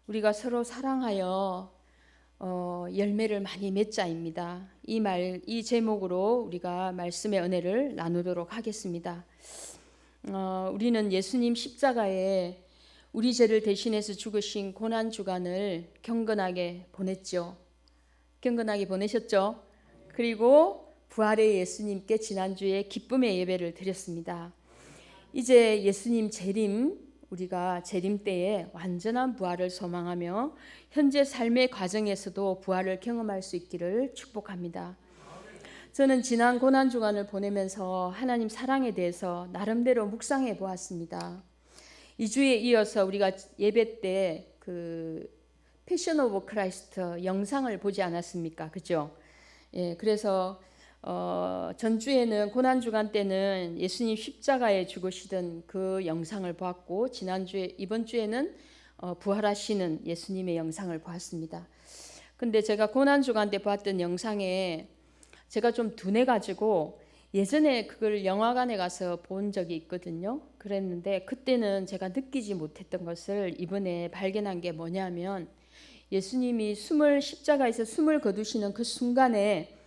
우리가 서로 사랑하여 열매를 많이 맺자입니다. 이 제목으로 우리가 말씀의 은혜를 나누도록 하겠습니다. 우리는 예수님 십자가에 우리 죄를 대신해서 죽으신 고난 주간을 경건하게 보냈죠. 경건하게 보내셨죠. 그리고 부활의 예수님께 지난주에 기쁨의 예배를 드렸습니다. 이제 예수님 재림, 우리가 재림 때에 완전한 부활을 소망하며 현재 삶의 과정에서도 부활을 경험할 수 있기를 축복합니다. 저는 지난 고난 주간을 보내면서 하나님 사랑에 대해서 나름대로 묵상해 보았습니다. 2주에 이어서 우리가 예배 때 그 패션 오브 크라이스트 영상을 보지 않았습니까? 그죠? 예, 그래서 전주에는 고난주간 때는 예수님 십자가에 죽으시던 그 영상을 보았고, 이번 주에는 부활하시는 예수님의 영상을 보았습니다. 근데 제가 고난주간 때 보았던 영상에 제가 좀 둔해가지고 예전에 그걸 영화관에 가서 본 적이 있거든요. 그랬는데 그때는 제가 느끼지 못했던 것을 이번에 발견한 게 뭐냐면, 예수님이 십자가에서 숨을 거두시는 그 순간에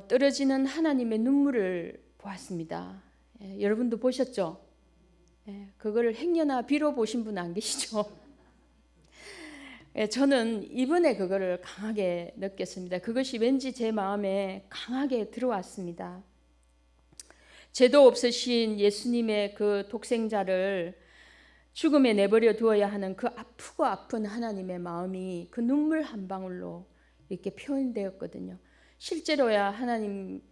떨어지는 하나님의 눈물을 보았습니다. 여러분도 보셨죠? 그걸 행여나 비로 보신 분 안 계시죠? 저는 이번에 그거를 강하게 느꼈습니다. 그것이 왠지 제 마음에 강하게 들어왔습니다. 죄도 없으신 예수님의 그 독생자를 죽음에 내버려 두어야 하는 그 아프고 아픈 하나님의 마음이 그 눈물 한 방울로 이렇게 표현되었거든요. 실제로야 하나님의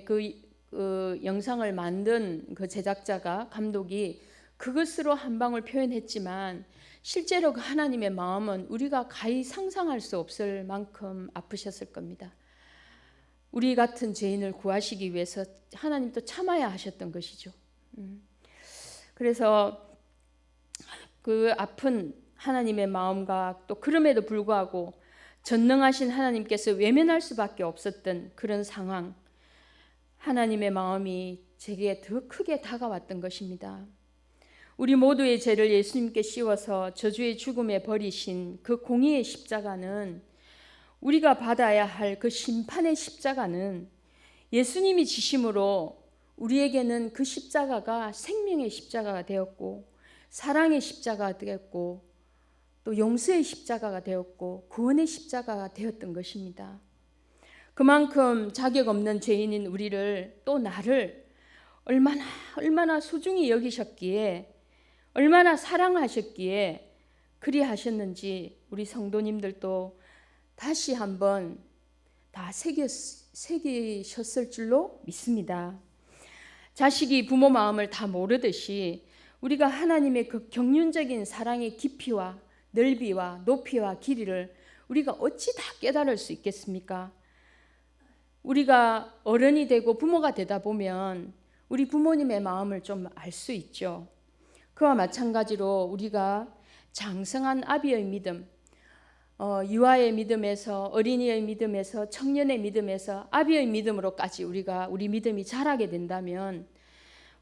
그 영상을 만든 그 제작자가, 감독이 그것으로 한 방울 표현했지만 실제로 그 하나님의 마음은 우리가 가히 상상할 수 없을 만큼 아프셨을 겁니다. 우리 같은 죄인을 구하시기 위해서 하나님도 참아야 하셨던 것이죠. 그래서 그 아픈 하나님의 마음과 또 그럼에도 불구하고 전능하신 하나님께서 외면할 수밖에 없었던 그런 상황, 하나님의 마음이 제게 더 크게 다가왔던 것입니다. 우리 모두의 죄를 예수님께 씌워서 저주의 죽음에 버리신 그 공의의 십자가는, 우리가 받아야 할 그 심판의 십자가는 예수님이 지심으로 우리에게는 그 십자가가 생명의 십자가가 되었고, 사랑의 십자가가 되었고, 또 용서의 십자가가 되었고, 구원의 십자가가 되었던 것입니다. 그만큼 자격 없는 죄인인 우리를, 또 나를 얼마나 소중히 여기셨기에, 얼마나 사랑하셨기에 그리하셨는지 우리 성도님들도 다시 한번 다 새기셨을 줄로 믿습니다. 자식이 부모 마음을 다 모르듯이 우리가 하나님의 그 경륜적인 사랑의 깊이와 넓이와 높이와 길이를 우리가 어찌 다 깨달을 수 있겠습니까? 우리가 어른이 되고 부모가 되다 보면 우리 부모님의 마음을 좀 알 수 있죠. 그와 마찬가지로 우리가 장성한 아비의 믿음, 유아의 믿음에서, 어린이의 믿음에서, 청년의 믿음에서 아비의 믿음으로까지 우리 믿음이 자라게 된다면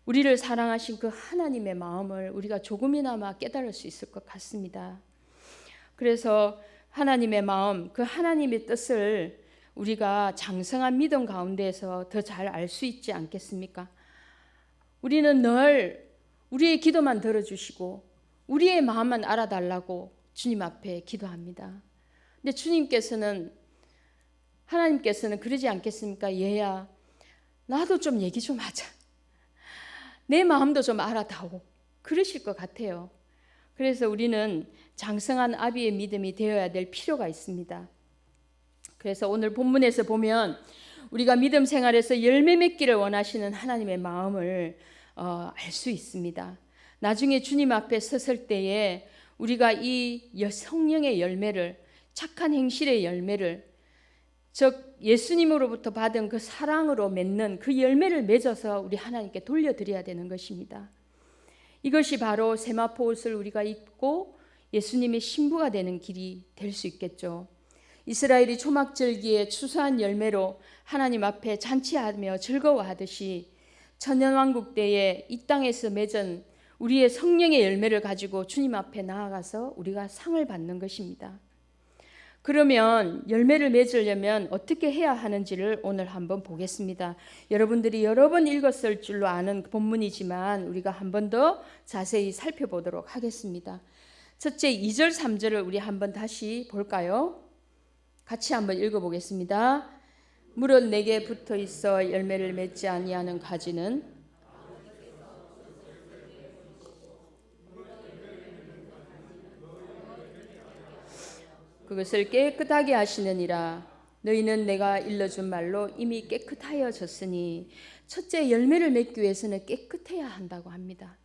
우리를 사랑하신 그 하나님의 마음을 우리가 조금이나마 깨달을 수 있을 것 같습니다. 그래서 하나님의 마음, 그 하나님의 뜻을 우리가 장성한 믿음 가운데에서 더 잘 알 수 있지 않겠습니까? 우리는 늘 우리의 기도만 들어주시고 우리의 마음만 알아달라고 주님 앞에 기도합니다. 근데 하나님께서는 그러지 않겠습니까? 얘야, 나도 좀 얘기 좀 하자. 내 마음도 좀 알아다오. 그러실 것 같아요. 그래서 우리는 장성한 아비의 믿음이 되어야 될 필요가 있습니다. 그래서 오늘 본문에서 보면 우리가 믿음 생활에서 열매 맺기를 원하시는 하나님의 마음을 알 수 있습니다. 나중에 주님 앞에 섰을 때에 우리가 이 성령의 열매를, 착한 행실의 열매를, 즉 예수님으로부터 받은 그 사랑으로 맺는 그 열매를 맺어서 우리 하나님께 돌려드려야 되는 것입니다. 이것이 바로 세마포 옷을 우리가 입고 예수님의 신부가 되는 길이 될 수 있겠죠. 이스라엘이 초막절기에 추수한 열매로 하나님 앞에 잔치하며 즐거워하듯이 천년왕국 때에 이 땅에서 맺은 우리의 성령의 열매를 가지고 주님 앞에 나아가서 우리가 상을 받는 것입니다. 그러면 열매를 맺으려면 어떻게 해야 하는지를 오늘 한번 보겠습니다. 여러분들이 여러 번 읽었을 줄로 아는 본문이지만 우리가 한 번 더 자세히 살펴보도록 하겠습니다. 첫째 2절 3절을 우리 한번 다시 볼까요? 같이 한번 읽어보겠습니다. 물은 내게 붙어 있어 열매를 맺지 아니하는 가지는 그것을 깨끗하게 하시느니라. 너희는 내가 일러준 말로 이미 깨끗하여졌으니. 첫째, 열매를 맺기 위해서는 깨끗해야 한다고 합니다.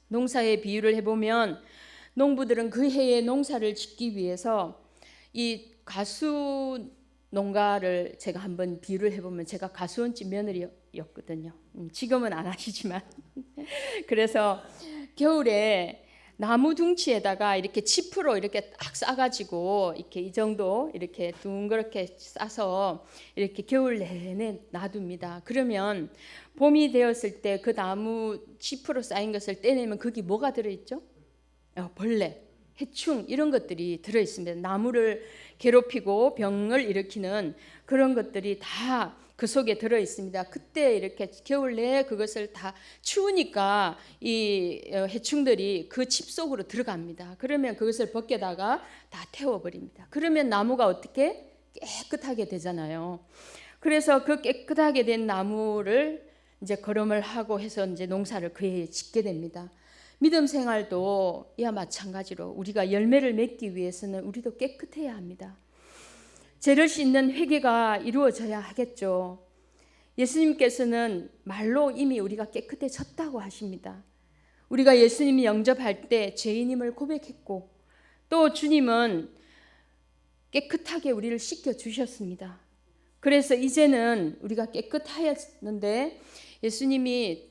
농사의 비유를 해보면 농부들은 그 해의 농사를 짓기 위해서 이 가수 농가를 제가 한번 비유를 해보면, 제가 가수원집 며느리였거든요. 지금은 안 하시지만 그래서 겨울에 나무 둥치에다가 이렇게 지프로 이렇게 딱 싸가지고 이렇게 이 정도 이렇게 둥그렇게 싸서 이렇게 겨울 내내 놔둡니다. 그러면 봄이 되었을 때 그 나무 지프로 쌓인 것을 떼내면 거기 뭐가 들어있죠? 벌레, 해충 이런 것들이 들어있습니다. 나무를 괴롭히고 병을 일으키는 그런 것들이 다 그 속에 들어 있습니다. 그때 이렇게 겨울 내에 그것을 다 추우니까 이 해충들이 그 집 속으로 들어갑니다. 그러면 그것을 벗겨다가 다 태워버립니다. 그러면 나무가 어떻게 깨끗하게 되잖아요. 그래서 그 깨끗하게 된 나무를 이제 거름을 하고 해서 이제 농사를 그에 짓게 됩니다. 믿음 생활도 이와 마찬가지로 우리가 열매를 맺기 위해서는 우리도 깨끗해야 합니다. 죄를 씻는 회개가 이루어져야 하겠죠. 예수님께서는 말로 이미 우리가 깨끗해졌다고 하십니다. 우리가 예수님 영접할 때 죄인임을 고백했고 또 주님은 깨끗하게 우리를 씻겨주셨습니다. 그래서 이제는 우리가 깨끗하였는데 예수님이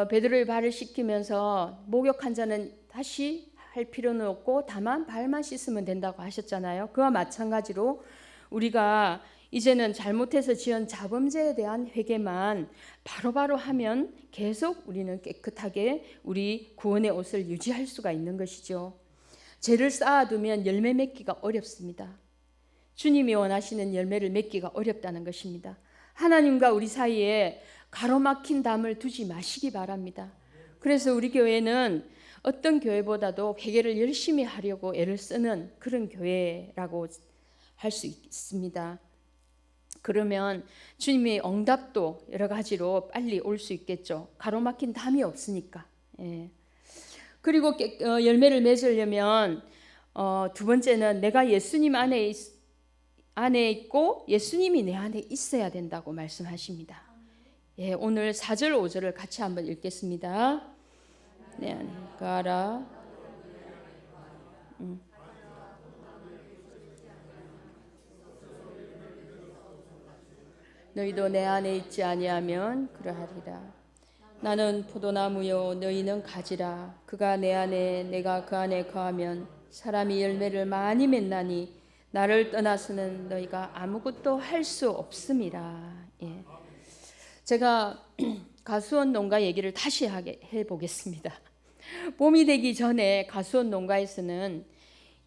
베드로의 발을 씻기면서 목욕한 자는 다시 할 필요는 없고 다만 발만 씻으면 된다고 하셨잖아요. 그와 마찬가지로 우리가 이제는 잘못해서 지은 자범죄에 대한 회개만 바로바로 하면 계속 우리는 깨끗하게 우리 구원의 옷을 유지할 수가 있는 것이죠. 죄를 쌓아두면 열매 맺기가 어렵습니다. 주님이 원하시는 열매를 맺기가 어렵다는 것입니다. 하나님과 우리 사이에 가로막힌 담을 두지 마시기 바랍니다. 그래서 우리 교회는 어떤 교회보다도 회개를 열심히 하려고 애를 쓰는 그런 교회라고 할 수 있습니다. 그러면 주님의 응답도 여러 가지로 빨리 올 수 있겠죠. 가로막힌 담이 없으니까. 그리고 열매를 맺으려면 두 번째는 내가 예수님 안에 있고 예수님이 내 안에 있어야 된다고 말씀하십니다. 오늘 4절 5절을 같이 한번 읽겠습니다. 내 안에 가라. 너희도 내 안에 있지 아니하면 그러하리라. 나는 포도나무요 너희는 가지라. 그가 내 안에 내가 그 안에 거하면 사람이 열매를 많이 맺나니 나를 떠나서는 너희가 아무것도 할 수 없음이라. 제가 가수원 농가 얘기를 다시 해보겠습니다. 봄이 되기 전에 가수원 농가에서는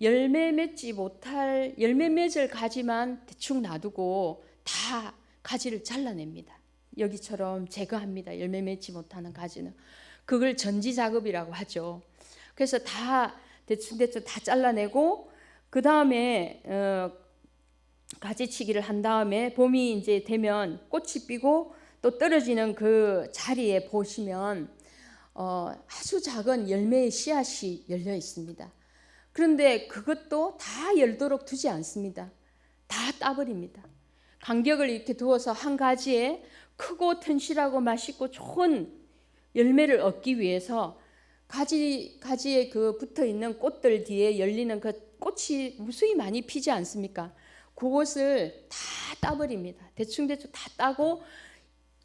열매 맺을 가지만 대충 놔두고 다 가지를 잘라냅니다. 여기처럼 제거합니다. 열매 맺지 못하는 가지는. 그걸 전지 작업이라고 하죠. 그래서 다 대충 다 잘라내고 그 다음에 가지치기를 한 다음에 봄이 이제 되면 꽃이 피고 또 떨어지는 그 자리에 보시면 아주 작은 열매의 씨앗이 열려 있습니다. 그런데 그것도 다 열도록 두지 않습니다. 다 따버립니다. 간격을 이렇게 두어서 한 가지에 크고 튼실하고 맛있고 좋은 열매를 얻기 위해서 가지에 그 붙어 있는 꽃들 뒤에 열리는 그 꽃이 무수히 많이 피지 않습니까? 그것을 다 따버립니다. 대충 다 따고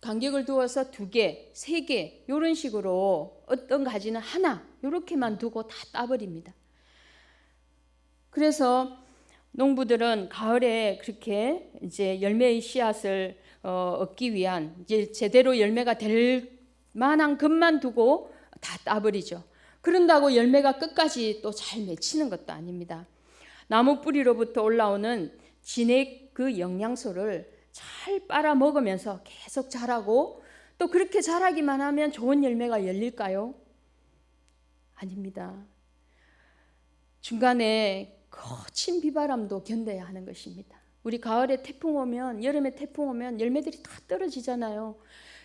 간격을 두어서 2개, 3개 이런 식으로 어떤 가지는 하나 이렇게만 두고 다 따버립니다. 그래서 농부들은 가을에 그렇게 이제 열매의 씨앗을 얻기 위한 이제 제대로 열매가 될 만한 것만 두고 다 따버리죠. 그런다고 열매가 끝까지 또 잘 맺히는 것도 아닙니다. 나무 뿌리로부터 올라오는 진액 그 영양소를 잘 빨아먹으면서 계속 자라고, 또 그렇게 자라기만 하면 좋은 열매가 열릴까요? 아닙니다. 중간에 거친 비바람도 견뎌야 하는 것입니다. 우리 가을에 태풍 오면, 여름에 태풍 오면 열매들이 다 떨어지잖아요.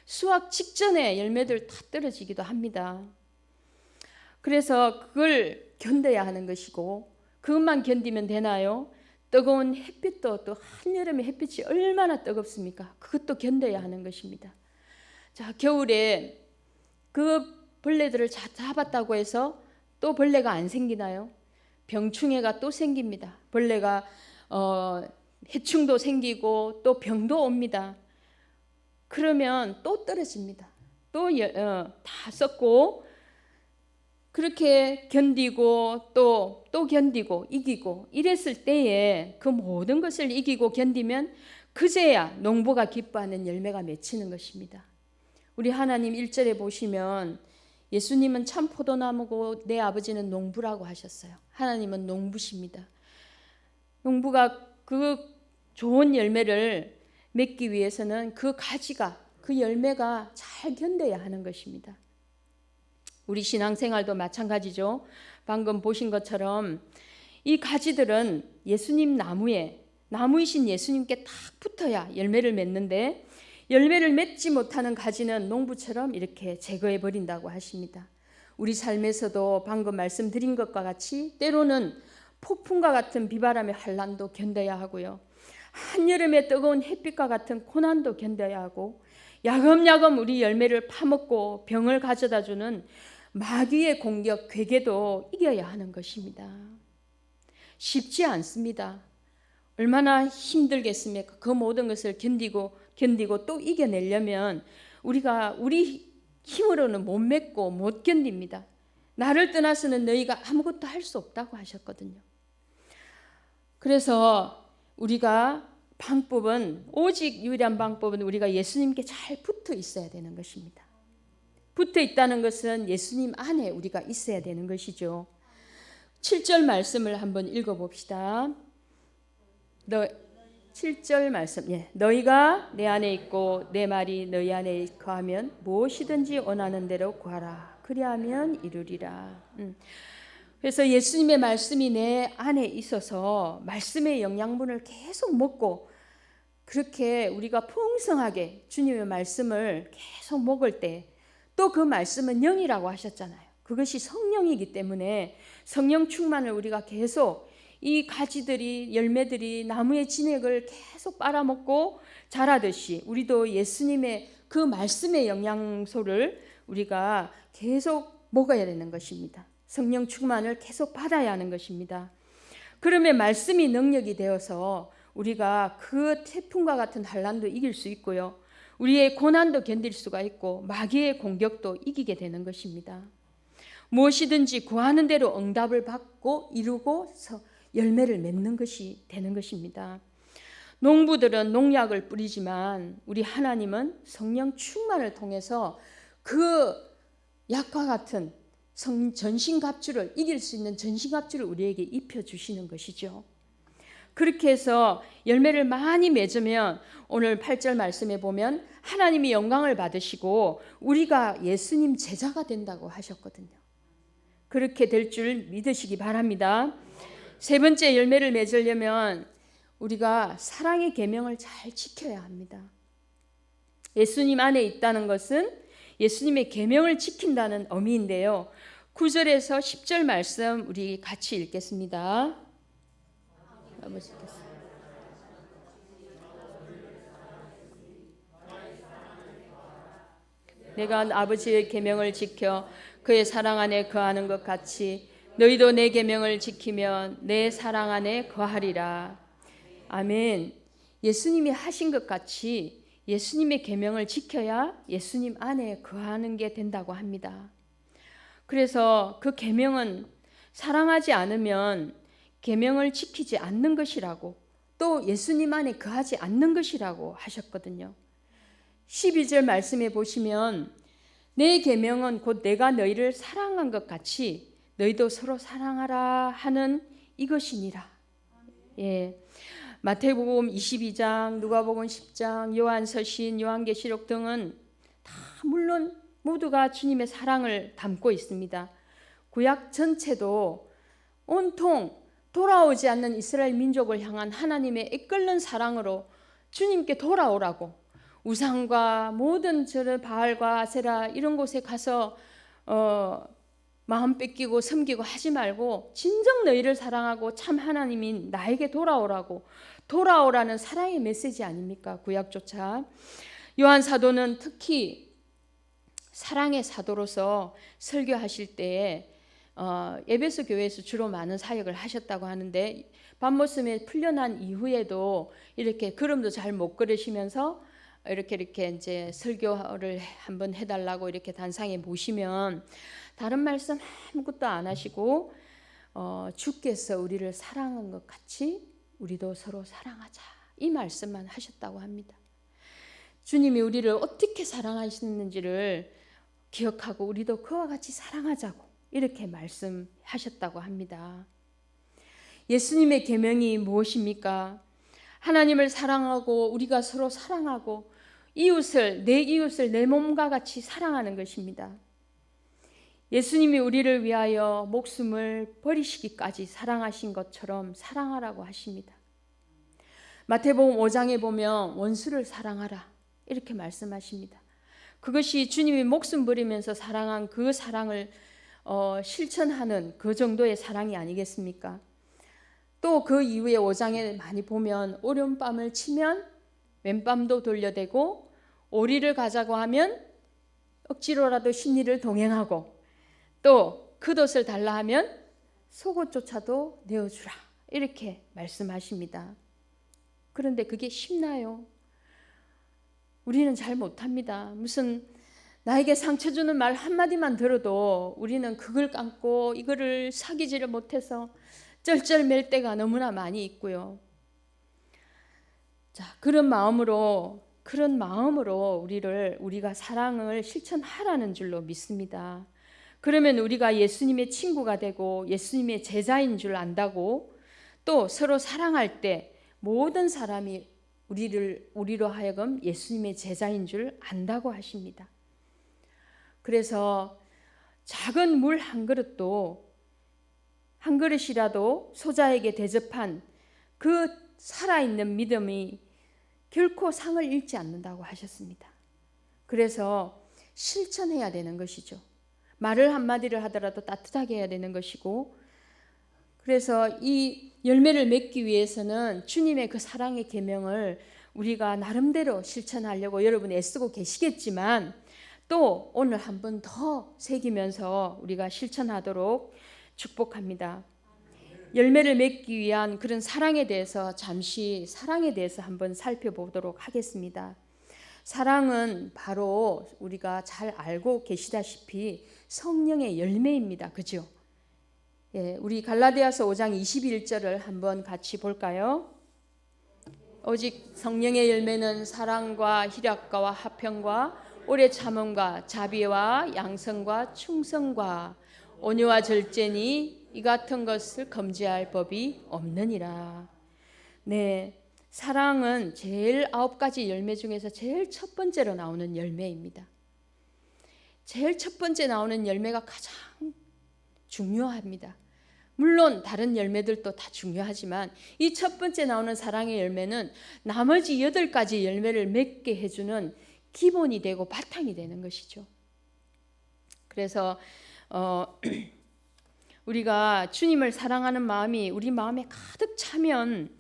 수확 직전에 열매들 다 떨어지기도 합니다. 그래서 그걸 견뎌야 하는 것이고, 그것만 견디면 되나요? 뜨거운 햇빛도, 또 한여름에 햇빛이 얼마나 뜨겁습니까? 그것도 견뎌야 하는 것입니다. 자, 겨울에 그 벌레들을 잡았다고 해서 또 벌레가 안 생기나요? 병충해가 또 생깁니다. 벌레가 해충도 생기고 또 병도 옵니다. 그러면 또 떨어집니다. 또 다 썩고, 그렇게 견디고 또 견디고 이기고 이랬을 때에 그 모든 것을 이기고 견디면 그제야 농부가 기뻐하는 열매가 맺히는 것입니다. 우리 하나님 1절에 보시면 예수님은 참 포도나무고 내 아버지는 농부라고 하셨어요. 하나님은 농부십니다. 농부가 그 좋은 열매를 맺기 위해서는 그 가지가, 그 열매가 잘 견뎌야 하는 것입니다. 우리 신앙생활도 마찬가지죠. 방금 보신 것처럼 이 가지들은 예수님 나무이신 예수님께 딱 붙어야 열매를 맺는데, 열매를 맺지 못하는 가지는 농부처럼 이렇게 제거해 버린다고 하십니다. 우리 삶에서도 방금 말씀드린 것과 같이 때로는 폭풍과 같은 비바람의 환란도 견뎌야 하고요, 한여름의 뜨거운 햇빛과 같은 고난도 견뎌야 하고, 야금야금 우리 열매를 파먹고 병을 가져다주는 마귀의 공격, 괴계도 이겨야 하는 것입니다. 쉽지 않습니다. 얼마나 힘들겠습니까? 그 모든 것을 견디고 또 이겨내려면 우리가 우리 힘으로는 못 맺고 못 견딥니다. 나를 떠나서는 너희가 아무것도 할 수 없다고 하셨거든요. 그래서 우리가 오직 유일한 방법은 우리가 예수님께 잘 붙어 있어야 되는 것입니다. 붙어 있다는 것은 예수님 안에 우리가 있어야 되는 것이죠. 7절 말씀을 한번 읽어봅시다. 7절 말씀, 너희가 내 안에 있고 내 말이 너희 안에 거하면 무엇이든지 원하는 대로 구하라. 그리하면 이루리라. 그래서 예수님의 말씀이 내 안에 있어서 말씀의 영양분을 계속 먹고, 그렇게 우리가 풍성하게 주님의 말씀을 계속 먹을 때, 또 그 말씀은 영이라고 하셨잖아요. 그것이 성령이기 때문에 성령 충만을 우리가 계속, 이 가지들이, 열매들이 나무의 진액을 계속 빨아먹고 자라듯이 우리도 예수님의 그 말씀의 영양소를 우리가 계속 먹어야 되는 것입니다. 성령 충만을 계속 받아야 하는 것입니다. 그러면 말씀이 능력이 되어서 우리가 그 태풍과 같은 환난도 이길 수 있고요, 우리의 고난도 견딜 수가 있고 마귀의 공격도 이기게 되는 것입니다. 무엇이든지 구하는 대로 응답을 받고 이루고 열매를 맺는 것이 되는 것입니다. 농부들은 농약을 뿌리지만 우리 하나님은 성령 충만을 통해서 그 약과 같은 전신갑주를 이길 수 있는 전신갑주를 우리에게 입혀주시는 것이죠. 그렇게 해서 열매를 많이 맺으면 오늘 8절 말씀에 보면 하나님이 영광을 받으시고 우리가 예수님 제자가 된다고 하셨거든요. 그렇게 될 줄 믿으시기 바랍니다. 세 번째, 열매를 맺으려면 우리가 사랑의 계명을 잘 지켜야 합니다. 예수님 안에 있다는 것은 예수님의 계명을 지킨다는 의미인데요. 9절에서 10절 말씀 우리 같이 읽겠습니다. 내가 아버지의 계명을 지켜 그의 사랑 안에 거하는 것 같이 너희도 내 계명을 지키면 내 사랑 안에 거하리라. 아멘. 예수님이 하신 것 같이 예수님의 계명을 지켜야 예수님 안에 거하는 게 된다고 합니다. 그래서 그 계명은 사랑하지 않으면 계명을 지키지 않는 것이라고, 또 예수님 안에 거하지 않는 것이라고 하셨거든요. 12절 말씀에 보시면 내 계명은 곧 내가 너희를 사랑한 것 같이 너희도 서로 사랑하라 하는 이것이니라. 예. 마태복음 22장, 누가복음 10장, 요한서신, 요한계시록 등은 다 물론 모두가 주님의 사랑을 담고 있습니다. 구약 전체도 온통 돌아오지 않는 이스라엘 민족을 향한 하나님의 이끌는 사랑으로 주님께 돌아오라고, 우상과 모든 저런 바알과 아세라 이런 곳에 가서 마음 뺏기고 섬기고 하지 말고 진정 너희를 사랑하고 참 하나님인 나에게 돌아오라는 사랑의 메시지 아닙니까? 구약조차. 요한 사도는 특히 사랑의 사도로서 설교하실 때에 에베소 교회에서 주로 많은 사역을 하셨다고 하는데, 밤모섬에 풀려난 이후에도 이렇게 걸음도 잘 못 걸으시면서 이렇게 이제 설교를 한번 해달라고 이렇게 단상에 모시면 다른 말씀 아무것도 안 하시고 주께서 우리를 사랑한 것 같이 우리도 서로 사랑하자, 이 말씀만 하셨다고 합니다. 주님이 우리를 어떻게 사랑하시는지를 기억하고 우리도 그와 같이 사랑하자고 이렇게 말씀하셨다고 합니다. 예수님의 계명이 무엇입니까? 하나님을 사랑하고 우리가 서로 사랑하고 내 이웃을 내 몸과 같이 사랑하는 것입니다. 예수님이 우리를 위하여 목숨을 버리시기까지 사랑하신 것처럼 사랑하라고 하십니다. 마태복음 5장에 보면 원수를 사랑하라 이렇게 말씀하십니다. 그것이 주님이 목숨 버리면서 사랑한 그 사랑을 실천하는 그 정도의 사랑이 아니겠습니까? 또 그 이후에 5장에 많이 보면 오른밤을 치면 왼밤도 돌려대고, 오리를 가자고 하면 억지로라도 신리를 동행하고, 또 겉옷을 달라 하면 속옷조차도 내어주라 이렇게 말씀하십니다. 그런데 그게 쉽나요? 우리는 잘 못합니다. 무슨 나에게 상처 주는 말 한마디만 들어도 우리는 그걸 감고 이거를 사귀지를 못해서 쩔쩔맬 때가 너무나 많이 있고요. 자, 그런 마음으로 우리가 사랑을 실천하라는 줄로 믿습니다. 그러면 우리가 예수님의 친구가 되고 예수님의 제자인 줄 안다고, 또 서로 사랑할 때 모든 사람이 우리로 하여금 예수님의 제자인 줄 안다고 하십니다. 그래서 작은 물 한 그릇이라도 소자에게 대접한 그 살아있는 믿음이 결코 상을 잃지 않는다고 하셨습니다. 그래서 실천해야 되는 것이죠. 말을 한마디를 하더라도 따뜻하게 해야 되는 것이고, 그래서 이 열매를 맺기 위해서는 주님의 그 사랑의 계명을 우리가 나름대로 실천하려고 여러분 애쓰고 계시겠지만, 또 오늘 한 번 더 새기면서 우리가 실천하도록 축복합니다. 열매를 맺기 위한 그런 사랑에 대해서 한번 살펴보도록 하겠습니다. 사랑은 바로 우리가 잘 알고 계시다시피 성령의 열매입니다. 그죠? 예, 우리 갈라디아서 5장 21절을 한번 같이 볼까요? 오직 성령의 열매는 사랑과 희락과 화평과 오래 참음과 자비와 양성과 충성과 온유와 절제니 이 같은 것을 금지할 법이 없느니라. 네, 사랑은 제일 9가지 열매 중에서 제일 첫 번째로 나오는 열매입니다. 제일 첫 번째 나오는 열매가 가장 중요합니다. 물론 다른 열매들도 다 중요하지만 이 첫 번째 나오는 사랑의 열매는 나머지 8가지 열매를 맺게 해주는 기본이 되고 바탕이 되는 것이죠. 그래서 우리가 주님을 사랑하는 마음이 우리 마음에 가득 차면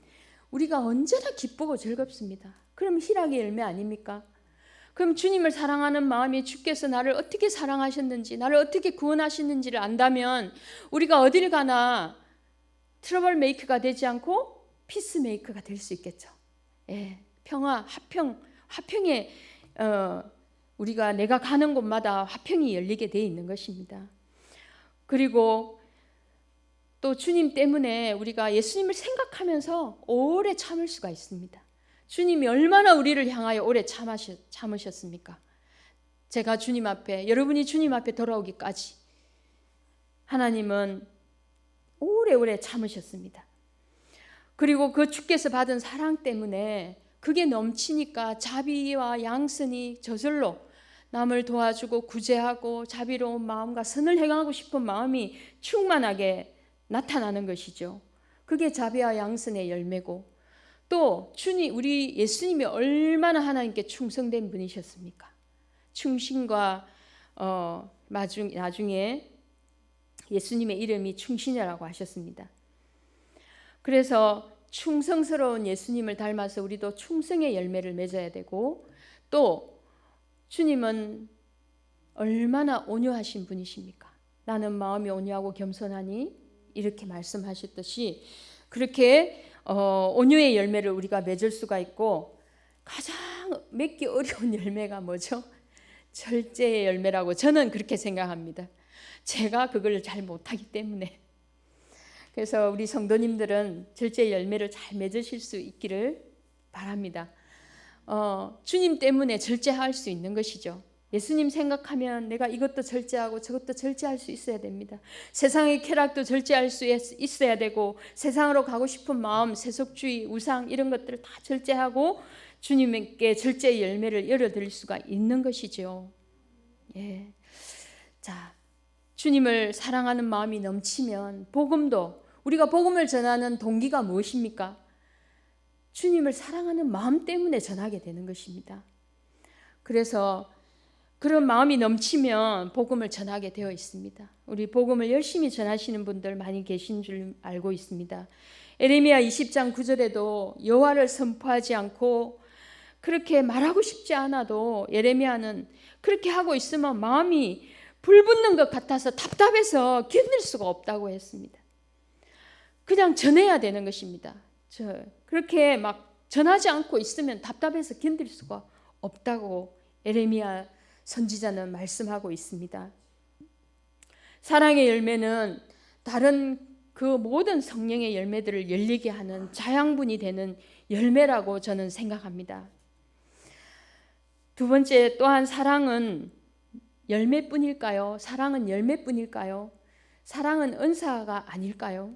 우리가 언제나 기쁘고 즐겁습니다. 그럼 희락의 열매 아닙니까? 그럼 주님을 사랑하는 마음이 주께서 나를 어떻게 사랑하셨는지, 나를 어떻게 구원하셨는지를 안다면 우리가 어딜 가나 트러블 메이커가 되지 않고 피스 메이커가 될 수 있겠죠. 예, 평화, 화평에 우리가 내가 가는 곳마다 화평이 열리게 돼 있는 것입니다. 그리고 또 주님 때문에 우리가 예수님을 생각하면서 오래 참을 수가 있습니다. 주님이 얼마나 우리를 향하여 오래 참으셨습니까? 제가 주님 앞에, 여러분이 주님 앞에 돌아오기까지 하나님은 오래오래 참으셨습니다. 그리고 그 주께서 받은 사랑 때문에 그게 넘치니까 자비와 양선이 저절로 남을 도와주고 구제하고 자비로운 마음과 선을 행하고 싶은 마음이 충만하게 나타나는 것이죠. 그게 자비와 양선의 열매고, 또 우리 예수님이 얼마나 하나님께 충성된 분이셨습니까? 충신과 나중에 예수님의 이름이 충신이라고 하셨습니다. 그래서 충성스러운 예수님을 닮아서 우리도 충성의 열매를 맺어야 되고, 또 주님은 얼마나 온유하신 분이십니까? 나는 마음이 온유하고 겸손하니 이렇게 말씀하셨듯이 그렇게 온유의 열매를 우리가 맺을 수가 있고, 가장 맺기 어려운 열매가 뭐죠? 절제의 열매라고 저는 그렇게 생각합니다. 제가 그걸 잘 못하기 때문에. 그래서 우리 성도님들은 절제의 열매를 잘 맺으실 수 있기를 바랍니다. 주님 때문에 절제할 수 있는 것이죠. 예수님 생각하면 내가 이것도 절제하고 저것도 절제할 수 있어야 됩니다. 세상의 쾌락도 절제할 수 있어야 되고, 세상으로 가고 싶은 마음, 세속주의, 우상 이런 것들을 다 절제하고 주님께 절제의 열매를 열어드릴 수가 있는 것이죠. 예. 자, 주님을 사랑하는 마음이 넘치면 복음도, 우리가 복음을 전하는 동기가 무엇입니까? 주님을 사랑하는 마음 때문에 전하게 되는 것입니다. 그래서 그런 마음이 넘치면 복음을 전하게 되어 있습니다. 우리 복음을 열심히 전하시는 분들 많이 계신 줄 알고 있습니다. 에레미야 20장 9절에도 여호와를 선포하지 않고 그렇게 말하고 싶지 않아도 에레미야는 그렇게 하고 있으면 마음이 불붙는 것 같아서 답답해서 견딜 수가 없다고 했습니다. 그냥 전해야 되는 것입니다. 그렇게 막 전하지 않고 있으면 답답해서 견딜 수가 없다고 에레미야 선지자는 말씀하고 있습니다. 사랑의 열매는 다른 그 모든 성령의 열매들을 열리게 하는 자양분이 되는 열매라고 저는 생각합니다. 두 번째, 또한 사랑은 열매뿐일까요? 사랑은 열매뿐일까요? 사랑은 은사가 아닐까요?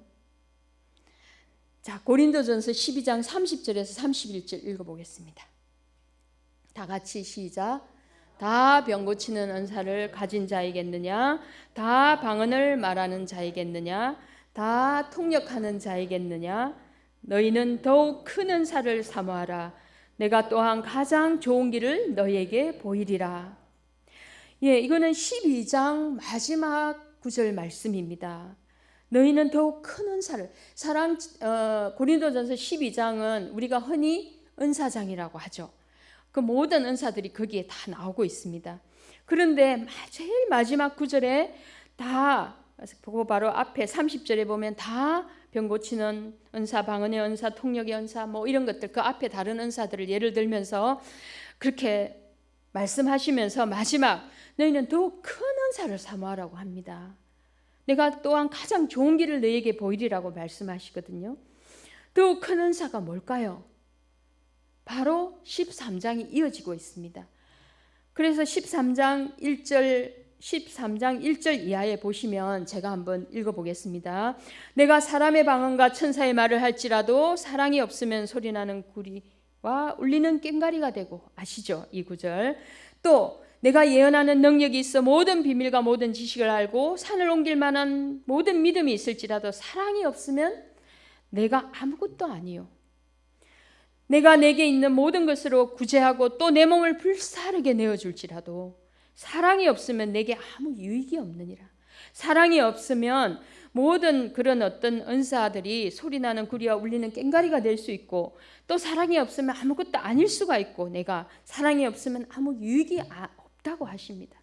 자, 고린도전서 12장 30절에서 31절 읽어보겠습니다. 다 같이 시작. 다 병 고치는 은사를 가진 자이겠느냐? 다 방언을 말하는 자이겠느냐? 다 통역하는 자이겠느냐? 너희는 더욱 큰 은사를 사모하라. 내가 또한 가장 좋은 길을 너희에게 보이리라. 예, 이거는 12장 마지막 구절 말씀입니다. 너희는 더욱 큰 은사를, 고린도전서 12장은 우리가 흔히 은사장이라고 하죠. 그 모든 은사들이 거기에 다 나오고 있습니다. 그런데 제일 마지막 구절에 다, 그거 바로 앞에 30절에 보면 다 병 고치는 은사, 방언의 은사, 통역의 은사, 뭐 이런 것들, 그 앞에 다른 은사들을 예를 들면서 그렇게 말씀하시면서 마지막 너희는 더욱 큰 은사를 사모하라고 합니다. 내가 또한 가장 좋은 길을 너희에게 보이리라고 말씀하시거든요. 더욱 큰 은사가 뭘까요? 바로 13장이 이어지고 있습니다. 그래서 13장 1절 이하에 보시면 제가 한번 읽어보겠습니다. 내가 사람의 방언과 천사의 말을 할지라도 사랑이 없으면 소리나는 구리와 울리는 꽹과리가 되고, 아시죠? 이 구절. 또 내가 예언하는 능력이 있어 모든 비밀과 모든 지식을 알고 산을 옮길 만한 모든 믿음이 있을지라도 사랑이 없으면 내가 아무것도 아니요. 내가 내게 있는 모든 것으로 구제하고 또 내 몸을 불사르게 내어줄지라도 사랑이 없으면 내게 아무 유익이 없느니라. 사랑이 없으면 모든 그런 어떤 은사들이 소리나는 구리와 울리는 꽹과리가 될 수 있고, 또 사랑이 없으면 아무것도 아닐 수가 있고, 내가 사랑이 없으면 아무 유익이 없다고 하십니다.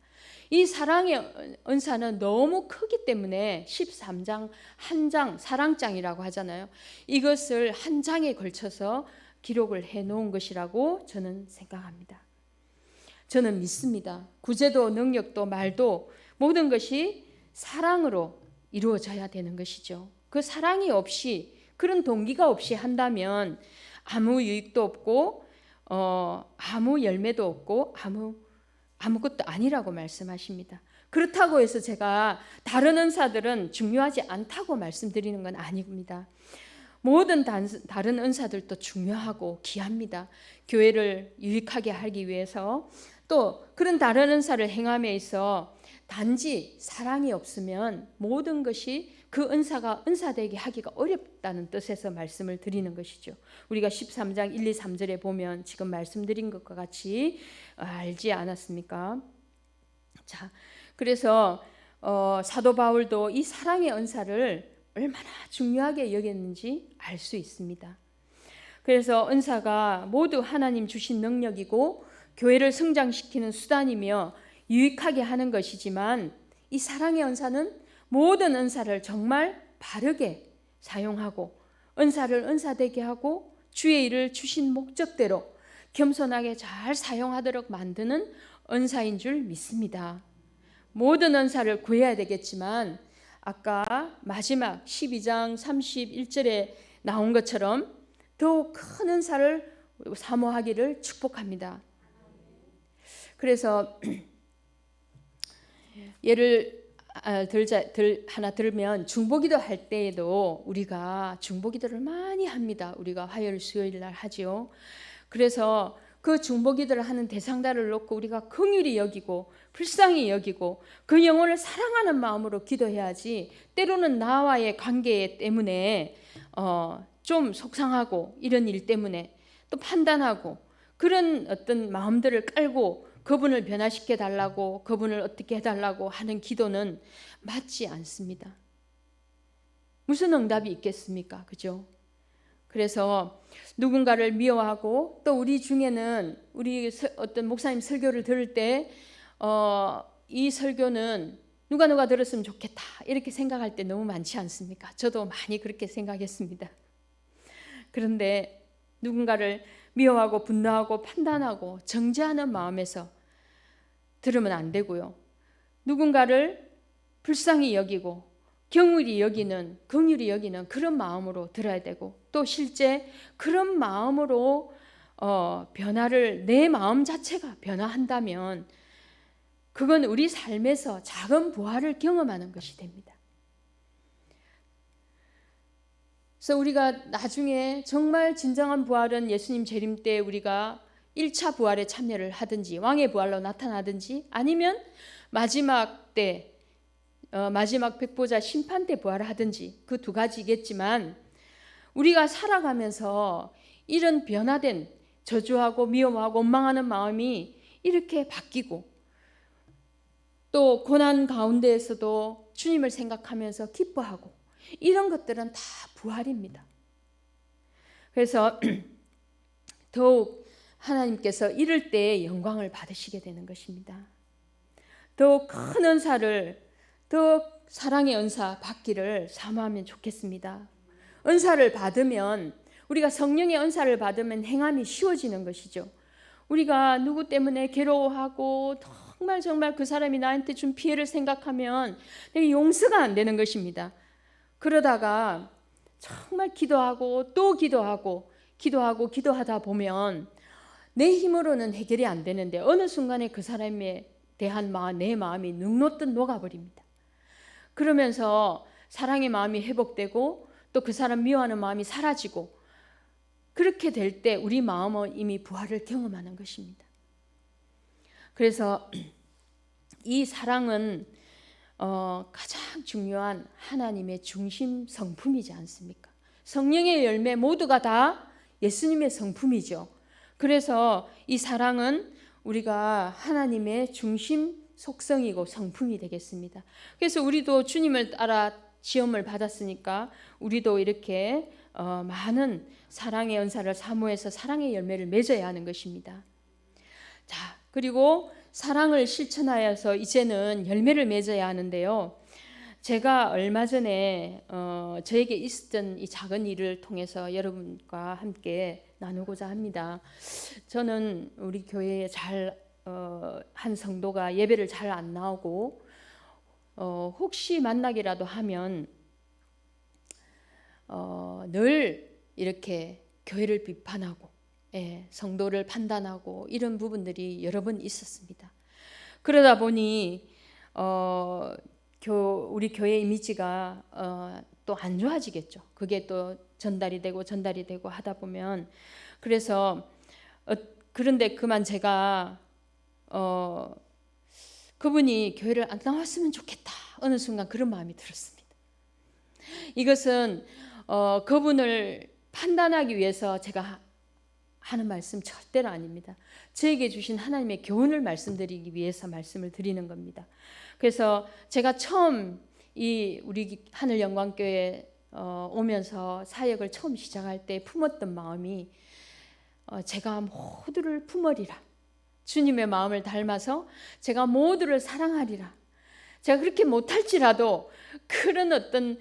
이 사랑의 은사는 너무 크기 때문에 13장 한 장, 사랑장이라고 하잖아요. 이것을 한 장에 걸쳐서 기록을 해놓은 것이라고 저는 생각합니다. 저는 믿습니다. 구제도 능력도 말도 모든 것이 사랑으로 이루어져야 되는 것이죠. 그 사랑이 없이, 그런 동기가 없이 한다면 아무 유익도 없고 아무 열매도 없고 아무것도 아니라고 말씀하십니다. 그렇다고 해서 제가 다른 은사들은 중요하지 않다고 말씀드리는 건 아닙니다. 모든 다른 은사들도 중요하고 귀합니다. 교회를 유익하게 하기 위해서 또 그런 다른 은사를 행함에 있어 단지 사랑이 없으면 모든 것이 그 은사가 은사되게 하기가 어렵다는 뜻에서 말씀을 드리는 것이죠. 우리가 13장 1, 2, 3절에 보면 지금 말씀드린 것과 같이 알지 않았습니까? 자, 그래서 사도 바울도 이 사랑의 은사를 얼마나 중요하게 여겼는지 알 수 있습니다. 그래서 은사가 모두 하나님 주신 능력이고 교회를 성장시키는 수단이며 유익하게 하는 것이지만 이 사랑의 은사는 모든 은사를 정말 바르게 사용하고 은사를 은사되게 하고 주의 일을 주신 목적대로 겸손하게 잘 사용하도록 만드는 은사인 줄 믿습니다. 모든 은사를 구해야 되겠지만 아까 마지막 12장 31절에 나온 것처럼 더욱 큰 은사를 사모하기를 축복합니다. 그래서 예를 하나 들면 중보기도 할 때에도 우리가 중보기도를 많이 합니다. 우리가 화요일 수요일 날 하죠. 그래서 그 중보기도를 하는 대상자를 놓고 우리가 긍휼히 여기고 불쌍히 여기고 그 영혼을 사랑하는 마음으로 기도해야지 때로는 나와의 관계 때문에 좀 속상하고 이런 일 때문에 또 판단하고 그런 어떤 마음들을 깔고 그분을 변화시켜 달라고 그분을 어떻게 해달라고 하는 기도는 맞지 않습니다. 무슨 응답이 있겠습니까? 그죠? 그래서 누군가를 미워하고 또 우리 중에는 우리 어떤 목사님 설교를 들을 때 이 설교는 누가 들었으면 좋겠다 이렇게 생각할 때 너무 많지 않습니까? 저도 많이 그렇게 생각했습니다. 그런데 누군가를 미워하고 분노하고 판단하고 정죄하는 마음에서 들으면 안 되고요. 누군가를 불쌍히 여기고 긍휼히 여기는 그런 마음으로 들어야 되고 또 실제 그런 마음으로 변화를 내 마음 자체가 변화한다면 그건 우리 삶에서 작은 부활을 경험하는 것이 됩니다. 그래서 우리가 나중에 정말 진정한 부활은 예수님 재림 때 우리가 1차 부활에 참여를 하든지 왕의 부활로 나타나든지 아니면 마지막 때 마지막 백보자 심판 때 부활을 하든지 그 두 가지겠지만 우리가 살아가면서 이런 변화된 저주하고 미워하고 원망하는 마음이 이렇게 바뀌고 또 고난 가운데에서도 주님을 생각하면서 기뻐하고 이런 것들은 다 부활입니다. 그래서 더욱 하나님께서 이럴 때 영광을 받으시게 되는 것입니다. 더욱 큰 은사를 더욱 사랑의 은사 받기를 사모하면 좋겠습니다. 은사를 받으면 우리가 성령의 은사를 받으면 행함이 쉬워지는 것이죠. 우리가 누구 때문에 괴로워하고 정말 그 사람이 나한테 준 피해를 생각하면 되게 용서가 안 되는 것입니다. 그러다가 정말 기도하고 또 기도하다 보면 내 힘으로는 해결이 안 되는데 어느 순간에 그 사람에 대한 내 마음이 눅놓듯 녹아버립니다. 그러면서 사랑의 마음이 회복되고 또 그 사람 미워하는 마음이 사라지고 그렇게 될 때 우리 마음은 이미 부활을 경험하는 것입니다. 그래서 이 사랑은 가장 중요한 하나님의 중심 성품이지 않습니까? 성령의 열매 모두가 다 예수님의 성품이죠. 그래서 이 사랑은 우리가 하나님의 중심 속성이고 성품이 되겠습니다. 그래서 우리도 주님을 따라 지음을 받았으니까 우리도 이렇게 많은 사랑의 은사를 사모해서 사랑의 열매를 맺어야 하는 것입니다. 자, 그리고 사랑을 실천하여서 이제는 열매를 맺어야 하는데요. 제가 얼마 전에 저에게 있었던 이 작은 일을 통해서 여러분과 함께 나누고자 합니다. 저는 우리 교회에 한 성도가 예배를 잘 안 나오고 혹시 만나기라도 하면 늘 이렇게 교회를 비판하고 성도를 판단하고 이런 부분들이 여러 번 있었습니다. 그러다 보니 우리 교회 이미지가 또 안 좋아지겠죠. 그게 또 전달이 되고 하다 보면. 그래서 그런데 그만 제가 그분이 교회를 안 나왔으면 좋겠다. 어느 순간 그런 마음이 들었습니다. 이것은 그분을 판단하기 위해서 제가 하는 말씀 절대로 아닙니다. 저에게 주신 하나님의 교훈을 말씀드리기 위해서 말씀을 드리는 겁니다. 그래서 제가 처음 우리 하늘영광교회 오면서 사역을 처음 시작할 때 품었던 마음이 제가 모두를 품으리라. 주님의 마음을 닮아서 제가 모두를 사랑하리라. 제가 그렇게 못할지라도 그런 어떤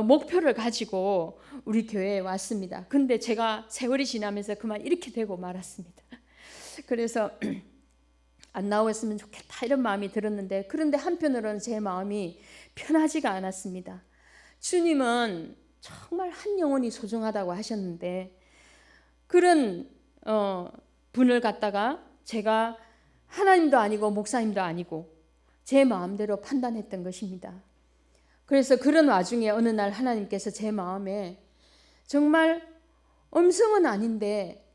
목표를 가지고 우리 교회에 왔습니다. 근데 제가 세월이 지나면서 그만 이렇게 되고 말았습니다. 그래서 안 나왔으면 좋겠다 이런 마음이 들었는데, 그런데 한편으로는 제 마음이 편하지가 않았습니다. 주님은 정말 한 영혼이 소중하다고 하셨는데 그런 분을 갖다가 제가 하나님도 아니고 목사님도 아니고 제 마음대로 판단했던 것입니다. 그래서 그런 와중에 어느 날 하나님께서 제 마음에 정말 음성은 아닌데,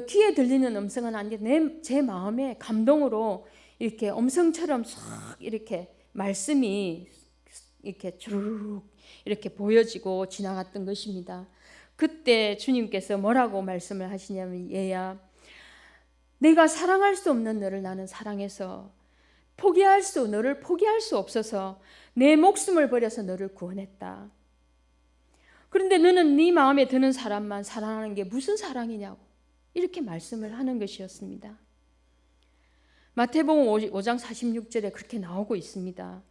귀에 들리는 음성은 아닌데 제 마음에 감동으로 이렇게 음성처럼 쏙 이렇게 말씀이 이렇게 주르륵 이렇게 보여지고 지나갔던 것입니다. 그때 주님께서 뭐라고 말씀을 하시냐면, 얘야, 내가 사랑할 수 없는 너를 나는 사랑해서 너를 포기할 수 없어서 내 목숨을 버려서 너를 구원했다. 그런데 너는 네 마음에 드는 사람만 사랑하는 게 무슨 사랑이냐고 이렇게 말씀을 하는 것이었습니다. 마태복음 5장 46절에 그렇게 나오고 있습니다.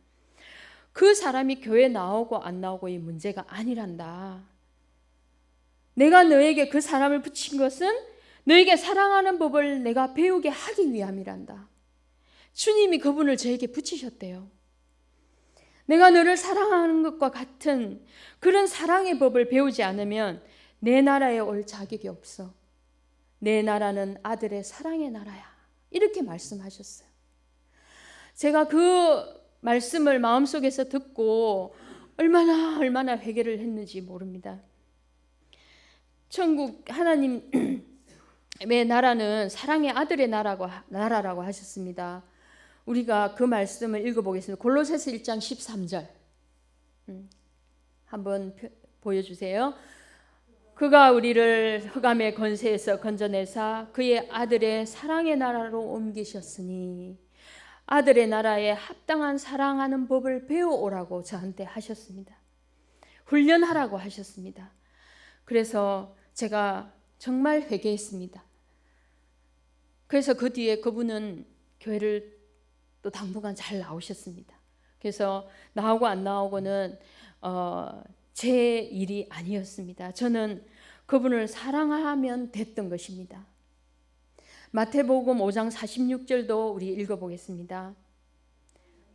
그 사람이 교회에 나오고 안 나오고의 문제가 아니란다. 내가 너에게 그 사람을 붙인 것은 너에게 사랑하는 법을 내가 배우게 하기 위함이란다. 주님이 그분을 저에게 붙이셨대요. 내가 너를 사랑하는 것과 같은 그런 사랑의 법을 배우지 않으면 내 나라에 올 자격이 없어. 내 나라는 아들의 사랑의 나라야. 이렇게 말씀하셨어요. 제가 그 말씀을 마음속에서 듣고 얼마나 회개를 했는지 모릅니다. 천국 하나님의 나라는 사랑의 아들의 나라라고 하셨습니다. 우리가 그 말씀을 읽어보겠습니다. 골로새서 1장 13절 한번 보여주세요. 그가 우리를 흑암의 권세에서 건져내사 그의 아들의 사랑의 나라로 옮기셨으니 아들의 나라에 합당한 사랑하는 법을 배워오라고 저한테 하셨습니다. 훈련하라고 하셨습니다. 그래서 제가 정말 회개했습니다. 그래서 그 뒤에 그분은 교회를 또 당분간 잘 나오셨습니다. 그래서 나오고 안 나오고는 제 일이 아니었습니다. 저는 그분을 사랑하면 됐던 것입니다. 마태복음 5장 46절도 우리 읽어보겠습니다.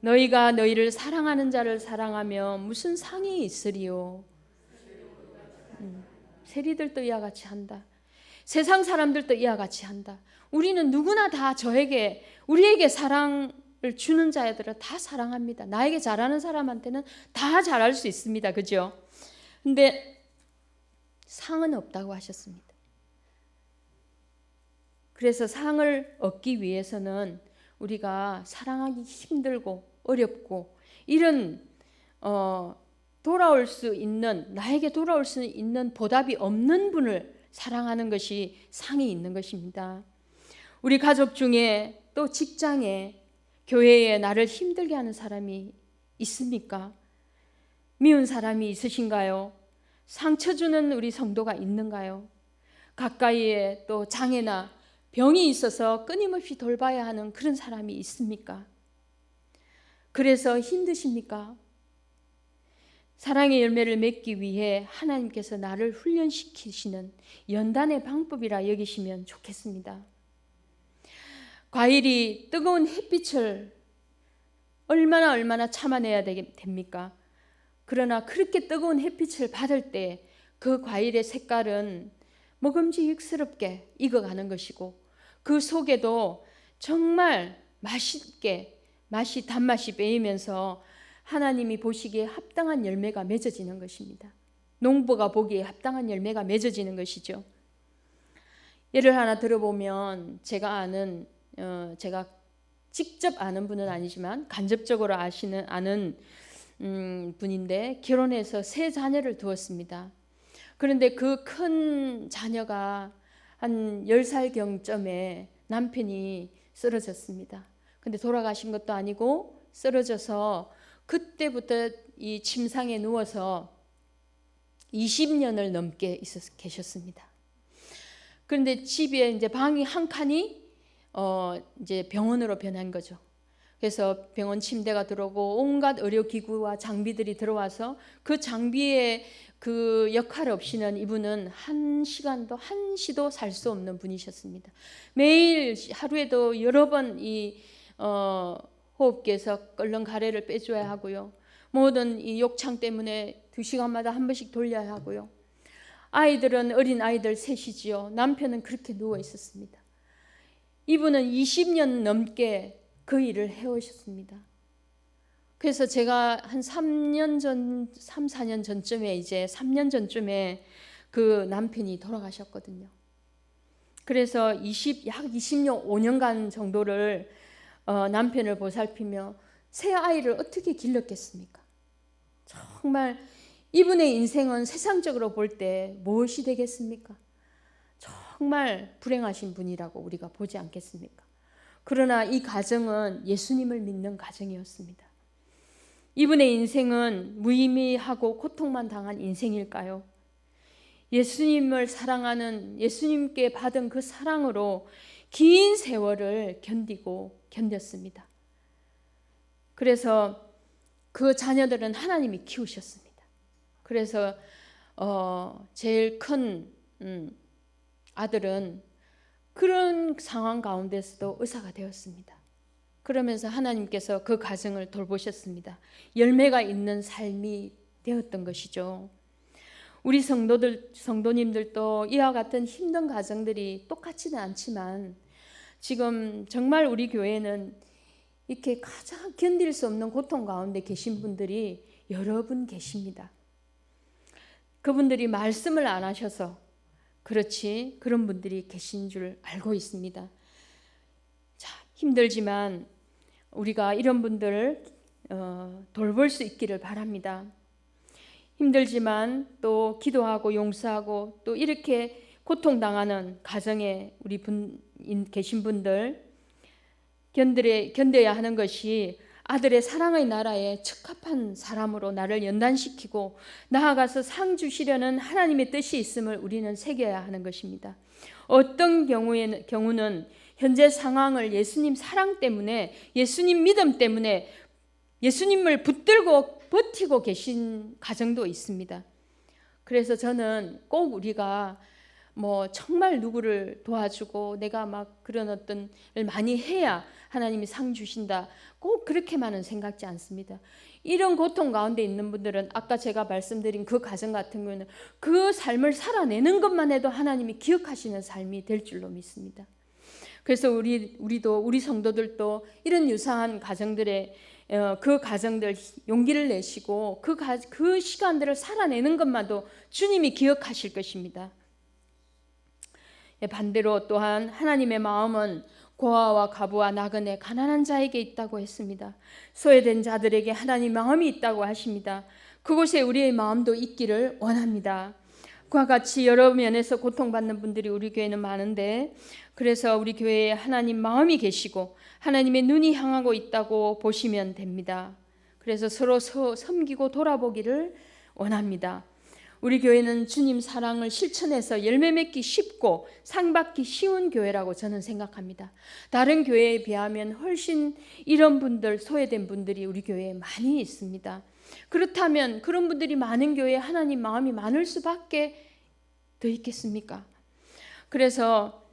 너희가 너희를 사랑하는 자를 사랑하며 무슨 상이 있으리요? 세리들도 이와 같이 한다. 세상 사람들도 이와 같이 한다. 우리는 누구나 다 우리에게 사랑을 주는 자들은 다 사랑합니다. 나에게 잘하는 사람한테는 다 잘할 수 있습니다. 그죠? 근데 상은 없다고 하셨습니다. 그래서 상을 얻기 위해서는 우리가 사랑하기 힘들고 어렵고 이런 나에게 돌아올 수 있는 보답이 없는 분을 사랑하는 것이 상이 있는 것입니다. 우리 가족 중에 또 직장에 교회에 나를 힘들게 하는 사람이 있습니까? 미운 사람이 있으신가요? 상처 주는 우리 성도가 있는가요? 가까이에 또 장애나 병이 있어서 끊임없이 돌봐야 하는 그런 사람이 있습니까? 그래서 힘드십니까? 사랑의 열매를 맺기 위해 하나님께서 나를 훈련시키시는 연단의 방법이라 여기시면 좋겠습니다. 과일이 뜨거운 햇빛을 얼마나 참아내야 됩니까? 그러나 그렇게 뜨거운 햇빛을 받을 때 그 과일의 색깔은 먹음직스럽게 익어가는 것이고 그 속에도 정말 맛있게 단맛이 배이면서 하나님이 보시기에 합당한 열매가 맺어지는 것입니다. 농부가 보기에 합당한 열매가 맺어지는 것이죠. 예를 하나 들어보면 제가 직접 아는 분은 아니지만 간접적으로 아는 분인데 결혼해서 3 자녀를 두었습니다. 그런데 그 큰 자녀가 한 10살 경쯤에 남편이 쓰러졌습니다. 근데 돌아가신 것도 아니고 쓰러져서 그때부터 이 침상에 누워서 20년을 넘게 계셨습니다. 그런데 집에 이제 방이 한 칸이 이제 병원으로 변한 거죠. 그래서 병원 침대가 들어오고 온갖 의료기구와 장비들이 들어와서 그 장비의 그 역할 없이는 이분은 한시도 살 수 없는 분이셨습니다. 매일 하루에도 여러 번 이 호흡기에서 끓는 가래를 빼줘야 하고요. 모든 이 욕창 때문에 2시간마다 한 번씩 돌려야 하고요. 아이들은 어린 아이들 셋이지요. 남편은 그렇게 누워 있었습니다. 이분은 20년 넘게 그 일을 해오셨습니다. 그래서 제가 한 3년 전, 4년 전쯤에 이제 3년 전쯤에 그 남편이 돌아가셨거든요. 그래서 약 25년간 정도를 남편을 보살피며 새 아이를 어떻게 길렀겠습니까? 정말 이분의 인생은 세상적으로 볼 때 무엇이 되겠습니까? 정말 불행하신 분이라고 우리가 보지 않겠습니까? 그러나 이 가정은 예수님을 믿는 가정이었습니다. 이분의 인생은 무의미하고 고통만 당한 인생일까요? 예수님을 사랑하는 예수님께 받은 그 사랑으로 긴 세월을 견뎠습니다. 그래서 그 자녀들은 하나님이 키우셨습니다. 그래서 제일 큰 아들은 그런 상황 가운데서도 의사가 되었습니다. 그러면서 하나님께서 그 가정을 돌보셨습니다. 열매가 있는 삶이 되었던 것이죠. 우리 성도님들도 이와 같은 힘든 가정들이 똑같지는 않지만 지금 정말 우리 교회는 이렇게 가장 견딜 수 없는 고통 가운데 계신 분들이 여러 분 계십니다. 그분들이 말씀을 안 하셔서 그렇지 그런 분들이 계신 줄 알고 있습니다. 자, 힘들지만 우리가 이런 분들을 돌볼 수 있기를 바랍니다. 힘들지만 또 기도하고 용서하고 또 이렇게 고통당하는 가정에 우리 계신 분들 견뎌야 하는 것이 아들의 사랑의 나라에 적합한 사람으로 나를 연단시키고 나아가서 상 주시려는 하나님의 뜻이 있음을 우리는 새겨야 하는 것입니다. 어떤 경우는 현재 상황을 예수님 사랑 때문에 예수님 믿음 때문에 예수님을 붙들고 버티고 계신 가정도 있습니다. 그래서 저는 꼭 우리가 정말 누구를 도와주고 내가 막 그런 어떤 일 많이 해야 하나님이 상 주신다. 꼭 그렇게만은 생각지 않습니다. 이런 고통 가운데 있는 분들은 아까 제가 말씀드린 그 가정 같은 경우는 그 삶을 살아내는 것만 해도 하나님이 기억하시는 삶이 될 줄로 믿습니다. 그래서 우리 성도들도 이런 유사한 가정들의 그 가정들 용기를 내시고 그 시간들을 살아내는 것만도 주님이 기억하실 것입니다. 반대로 또한 하나님의 마음은 고아와 과부와 나그네 가난한 자에게 있다고 했습니다. 소외된 자들에게 하나님 마음이 있다고 하십니다. 그곳에 우리의 마음도 있기를 원합니다. 그와 같이 여러 면에서 고통받는 분들이 우리 교회는 많은데 그래서 우리 교회에 하나님 마음이 계시고 하나님의 눈이 향하고 있다고 보시면 됩니다. 그래서 서로 섬기고 돌아보기를 원합니다. 우리 교회는 주님 사랑을 실천해서 열매 맺기 쉽고 상 받기 쉬운 교회라고 저는 생각합니다. 다른 교회에 비하면 훨씬 이런 분들, 소외된 분들이 우리 교회에 많이 있습니다. 그렇다면 그런 분들이 많은 교회에 하나님 마음이 많을 수밖에 더 있겠습니까? 그래서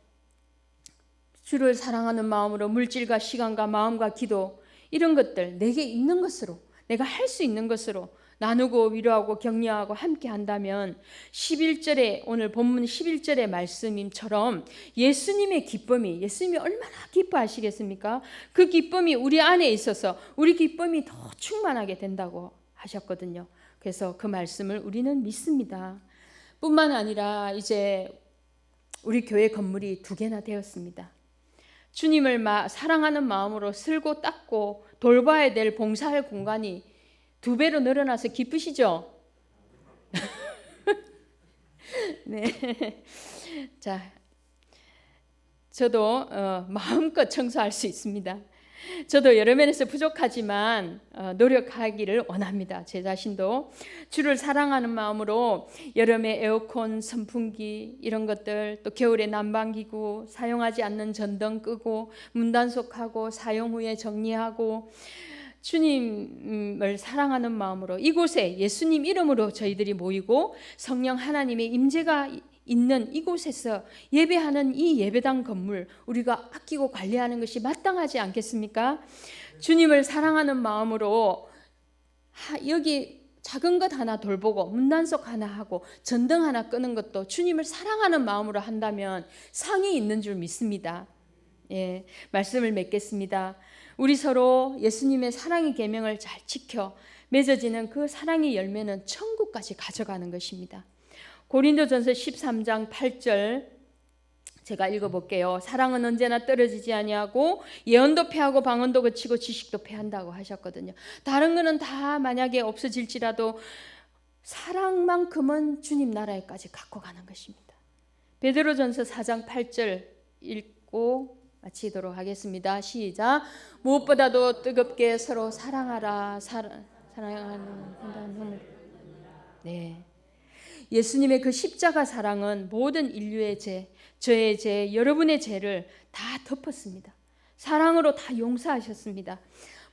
주를 사랑하는 마음으로 물질과 시간과 마음과 기도 이런 것들 내게 있는 것으로 내가 할 수 있는 것으로 나누고 위로하고 격려하고 함께 한다면 11절에 오늘 본문 11절의 말씀처럼 예수님의 기쁨이 예수님이 얼마나 기뻐하시겠습니까? 그 기쁨이 우리 안에 있어서 우리 기쁨이 더 충만하게 된다고 하셨거든요. 그래서 그 말씀을 우리는 믿습니다. 뿐만 아니라 이제 우리 교회 건물이 2개나 되었습니다. 주님을 사랑하는 마음으로 쓸고 닦고 돌봐야 될 봉사할 공간이 2배로 늘어나서 기쁘시죠? 네. 자, 저도 마음껏 청소할 수 있습니다. 저도 여러 면에서 부족하지만 노력하기를 원합니다. 제 자신도 주를 사랑하는 마음으로 여름에 에어컨, 선풍기 이런 것들, 또 겨울에 난방기구 사용하지 않는 전등 끄고 문단속하고 사용 후에 정리하고 주님을 사랑하는 마음으로 이곳에 예수님 이름으로 저희들이 모이고 성령 하나님의 임재가 있는 이곳에서 예배하는 이 예배당 건물 우리가 아끼고 관리하는 것이 마땅하지 않겠습니까? 주님을 사랑하는 마음으로 여기 작은 것 하나 돌보고 문단속 하나 하고 전등 하나 끄는 것도 주님을 사랑하는 마음으로 한다면 상이 있는 줄 믿습니다. 예, 말씀을 맺겠습니다. 우리 서로 예수님의 사랑의 계명을 잘 지켜 맺어지는 그 사랑의 열매는 천국까지 가져가는 것입니다. 고린도전서 13장 8절 제가 읽어볼게요. 사랑은 언제나 떨어지지 아니하고 예언도 패하고 방언도 그치고 지식도 패한다고 하셨거든요. 다른 거는 다 만약에 없어질지라도 사랑만큼은 주님 나라에까지 갖고 가는 것입니다. 베드로전서 4장 8절 읽고 마치도록 하겠습니다. 시작. 무엇보다도 뜨겁게 서로 사랑하라. 사랑하는 네. 예수님의 그 십자가 사랑은 모든 인류의 죄, 저의 죄, 여러분의 죄를 다 덮었습니다. 사랑으로 다 용서하셨습니다.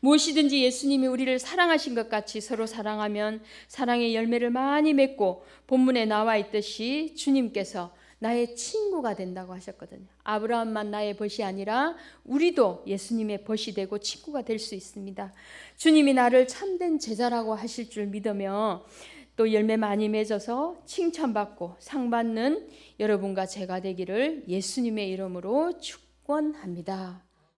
무엇이든지 예수님이 우리를 사랑하신 것 같이 서로 사랑하면 사랑의 열매를 많이 맺고 본문에 나와 있듯이 주님께서 나의 친구가 된다고 하셨거든요. 아브라함만 나의 벗이 아니라 우리도 예수님의 벗이 되고 친구가 될 수 있습니다. 주님이 나를 참된 제자라고 하실 줄 믿으며 또 열매 많이 맺어서 칭찬받고 상 받는 여러분과 제가 되기를 예수님의 이름으로 축원합니다.